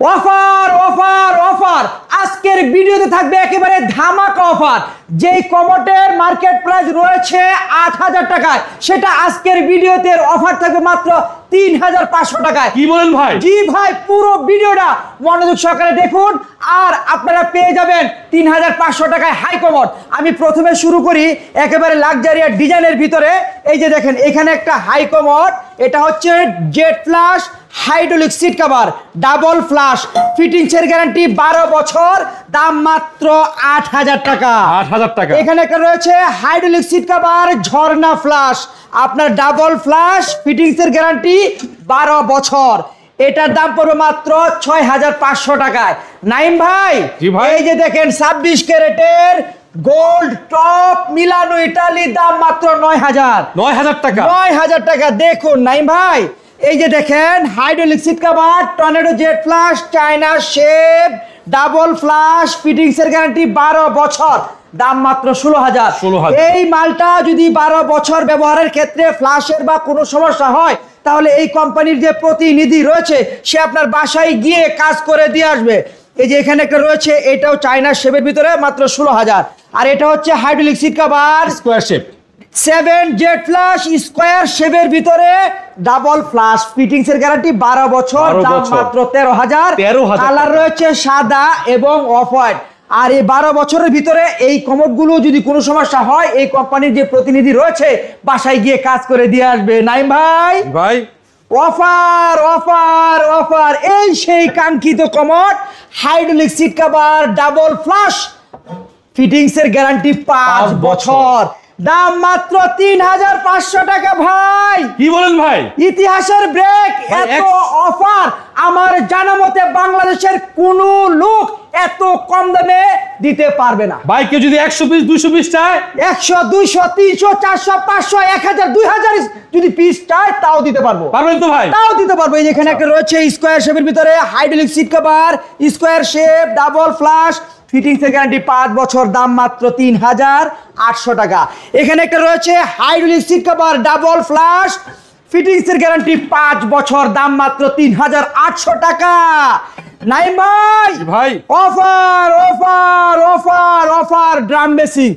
Offer offer offer আজকের ভিডিওতে থাকবে একেবারে ধামাকা অফার। যেই কমোডের মার্কেট প্রাইস রয়েছে ৮,০০০ টাকায়, সেটা আজকের ভিডিওতে অফার থাকবে মাত্র ৩,৫০০ টাকায়। কি বলেন ভাই? জি ভাই, পুরো ভিডিওটা মনোযোগ সহকারে দেখুন আর আপনারা পেয়ে যাবেন ৩,৫০০ টাকায় হাই কমোড। আমি প্রথমে শুরু করি একেবারে লাক্সারিয়াস ডিজাইনের ভিতরে। এই যে দেখেন এখানে একটা হাই কমোড, এটা হচ্ছে jet flush hydraulic seat cover, double flush, fittings এর গ্যারান্টি 12 বছর, দাম মাত্র ৮,০০০ টাকা। ৮,০০০ টাকা। এখানে একটা রয়েছে হাইড্রোলিক সিট কভার ঝর্ণা ফ্লাশ, আপনার ডাবল ফ্লাশ, ফিটিংস এর গ্যারান্টি 12 বছর, এটার দাম পড়বে মাত্র ৬,৫০০ টাকায়। নাইম ভাই, জি ভাই। এই যে দেখেন ২৬ ক্যারেটের গোল্ড টপ মিলানো ইটালি, দাম মাত্র ৯,০০০ টাকা। ৯,০০০ টাকা। দেখুন নাইম ভাই, এই যে দেখেন hydraulic seat cover, tornado jet flush, China shape, double flush, fittings এর গ্যারান্টি 12 বছর, দাম মাত্র ১৬,০০০। ১৬,০০০। এই মালটা যদি 12 বছর ব্যবহারের ক্ষেত্রে ফ্লাশের বা কোনো সমস্যা হয়, তাহলে এই কোম্পানির যে প্রতিনিধি রয়েছে সে আপনার বাসায় গিয়ে কাজ করে দিয়ে আসবে। এই যে এখানে একটা রয়েছে, এটাও চায়না শেপের ভিতরে, মাত্র ১৬,০০০। আর এটা হচ্ছে hydraulic seat cover square shape 7 jet flush square শেপের ভিতরে, ডাবল ফ্লাশ, ফিটিংস এর গ্যারান্টি 12 বছর, দাম মাত্র 13,০০০। কালার রয়েছে সাদা এবং অফ হোয়াইট। আর এই 12 বছরের ভিতরে এই কমোডগুলো যদি কোনো সমস্যা হয়, এই কোম্পানির যে প্রতিনিধি রয়েছে বাসায় গিয়ে কাজ করে দিয়ে আসবে। নাইম ভাই, ভাই অফার অফার অফার, এই সেই কাঙ্ক্ষিত commode hydraulic seat cover double flush, fittings এর গ্যারান্টি 5 বছর, দাম মাত্র ৩,৫০০ টাকা। ভাই কি বলেন ভাই? ইতিহাসের ব্রেক, এত অফার আমার জানা মতে বাংলাদেশের কোন লোক এত কম দামে দিতে পারবে না। ভাই কেউ যদি ১০০ পিস ২০০ পিস চায়, ১০০, ২০০, ৩০০, ৪০০, ৫০০, ১০০০, ২০০০ যদি পিস চায় তাও দিতে পারবো। পারবেন তো ভাই? তাও দিতে পারবো। এই যে এখানে একটা রয়েছে স্কয়ার শেপের ভিতরে hydraulic seat cover, square shape, double flush, fittings এর গ্যারান্টি 5 বছর, দাম মাত্র ৩,৮০০ টাকা। এখানে একটা রয়েছে hydraulic seat cover double flush, fittings এর গ্যারান্টি 5 বছর, দাম মাত্র ৩,৮০০ টাকা। নাইম ভাই, ভাই offer offer offer offer, drum basin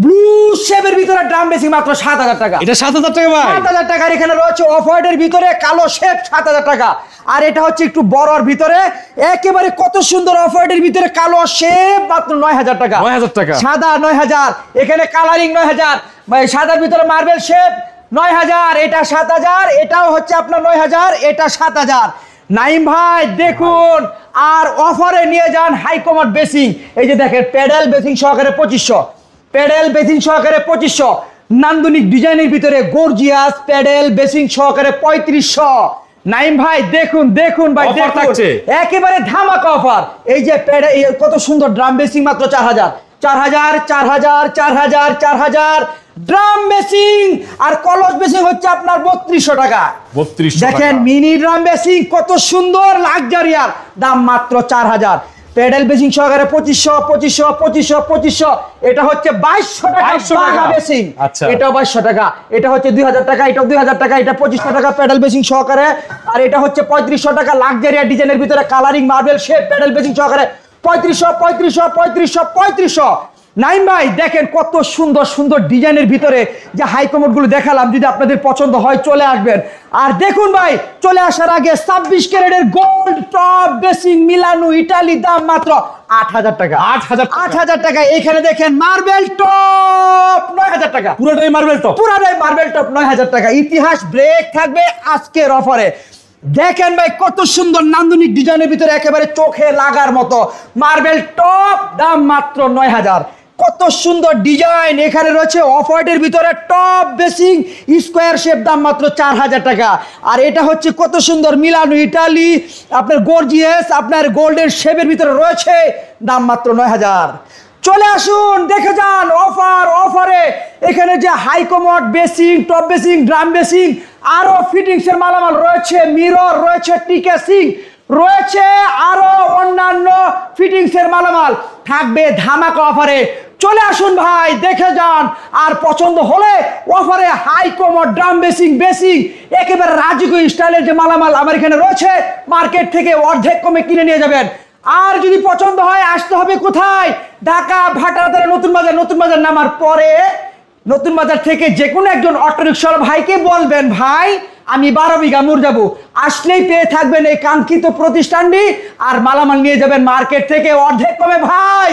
blue শেপের ভিতরে ড্রাম বেসিং মাত্র ৭,০০০ টাকা। এটা ৭,০০০ টাকা ভাই? ৭,০০০ টাকার। এখানে রয়েছে অফ হোয়াইটের ভিতরে কালো শেপ, ৭,০০০ টাকা। আর এটা হচ্ছে একটু বড়র ভিতরে, একেবারে কত সুন্দর অফ হোয়াইটের ভিতরে কালো শেপ, মাত্র ৯,০০০ টাকা। ৯,০০০ টাকা। সাদা ৯,০০০, এখানে কালারিং ৯,০০০, ভাই সাদার ভিতরে মার্বেল শেপ ৯,০০০, এটা ৭,০০০, এটাও হচ্ছে আপনার ৯,০০০, এটা ৭,০০০। নাইম ভাই দেখুন, আর অফারে নিয়ে যান হাই কমোড বেসিং। এই যে দেখেন প্যাডেল বেসিং সহকারে ২৫০০, প্যাডেল বেসিং সহকারে ২৫০০, নান্দনিক ডিজাইনের ভিতরে গর্জিয়াস প্যাডেল বেসিং সহকারে ৩৫০০। নাইম ভাই দেখুন দেখুন ভাই, অফার থাকছে একেবারে ধামাকা অফার। এই যে কত সুন্দর ড্রাম বেসিং মাত্র ৪,০০০, ৪,০০০, ৪,০০০, ৪,০০০, ৪,০০০ ড্রাম বেসিং। আর কলস বেসিং হচ্ছে আপনার ৩২০০ টাকা। ৩২০০ দেখেন মিনি ড্রাম বেসিং কত সুন্দর লাক্সারিয়াস, দাম মাত্র ৪,০০০। প্যাডেল বেসিং সহকারে ২৫০০, ২৫০০, ২৫০০, ২৫০০, এটা হচ্ছে ২২০০ টাকা বেসিং। আচ্ছা, এটাও ২২০০ টাকা, এটা হচ্ছে ২,০০০ টাকা, এটাও ২,০০০ টাকা, এটা ২৫০০ টাকা প্যাডেল বেসিং সহকারে। আর এটা হচ্ছে ৩৫০০ টাকা লাক্সারিয়াস ডিজাইনের ভিতরে colouring marble shape pedal basin সহকারে ৩৫০০, ৩৫০০, ৩৫০০, ৩৫০০। নাইম ভাই দেখেন কত সুন্দর সুন্দর ডিজাইনের ভিতরে যে হাই কমোডগুলো দেখালাম, যদি আপনাদের পছন্দ হয় চলে আসবেন। আর দেখুন ভাই, চলে আসার আগে ২৬ ক্যারেটের গোল্ড টপ বেসিং মিলানো ইটালি, দাম মাত্র ৮,০০০ টাকা। ৮,০০০ টাকা। এখানে দেখেন মার্বেল টপ ৯,০০০ টাকা, পুরোটাই মার্বেল টপ, পুরোটাই মার্বেল টপ ৯,০০০ টাকা। ইতিহাস ব্রেক থাকবে আজকের অফারে। দেখেন ভাই কত সুন্দর নান্দনিক ডিজাইনের ভিতরে একেবারে চোখে লাগার মতো মার্বেল টপ, দাম মাত্র ৯,০০০। কত সুন্দর ডিজাইন এখানে রয়েছে অফ হোয়াইটের ভিতরে টপ বেসিং স্কয়ার শেপ, দাম মাত্র ৪,০০০ টাকা। আর এটা হচ্ছে কত সুন্দর মিলানো ইটালি, আপনার গর্জিয়াস আপনার গোল্ডেন শেপের ভিতরে রয়েছে, দাম মাত্র ৯,০০০। চলে আসুন দেখে যান অফার অফারে। এখানে যে high commode basin, top basin, drum basin, আরো ফিটিংস এর মালামাল রয়েছে, মিরর রয়েছে, টিকেসিং রয়েছে, আরো অন্যান্য ফিটিংস এর মালামাল থাকবে ধামাকা অফারে। চলে আসুন ভাই, দেখে যান। আর পছন্দ হলে অফারে হাই কমোড ড্রাম বেসিং একেবারে রাজকীয় স্টাইলের যে মালামাল আমার এখানে রয়েছে, মার্কেট থেকে অর্ধেক কমে কিনে নিয়ে যাবেন। আর যদি পছন্দ হয় আসতে হবে কোথায়? ঢাকা ভাটারাতের নতুন বাজার নামার পরে নতুন বাজার থেকে যে কোনো একজন অটোরিকশার ভাইকে বলবেন, ভাই আমি 12 বিঘা মোড় যাবো, আসলেই পেয়ে থাকবেন এই কাঙ্ক্ষিত প্রতিষ্ঠানটি, আর মালামাল নিয়ে যাবেন মার্কেট থেকে অর্ধেক কমে ভাই।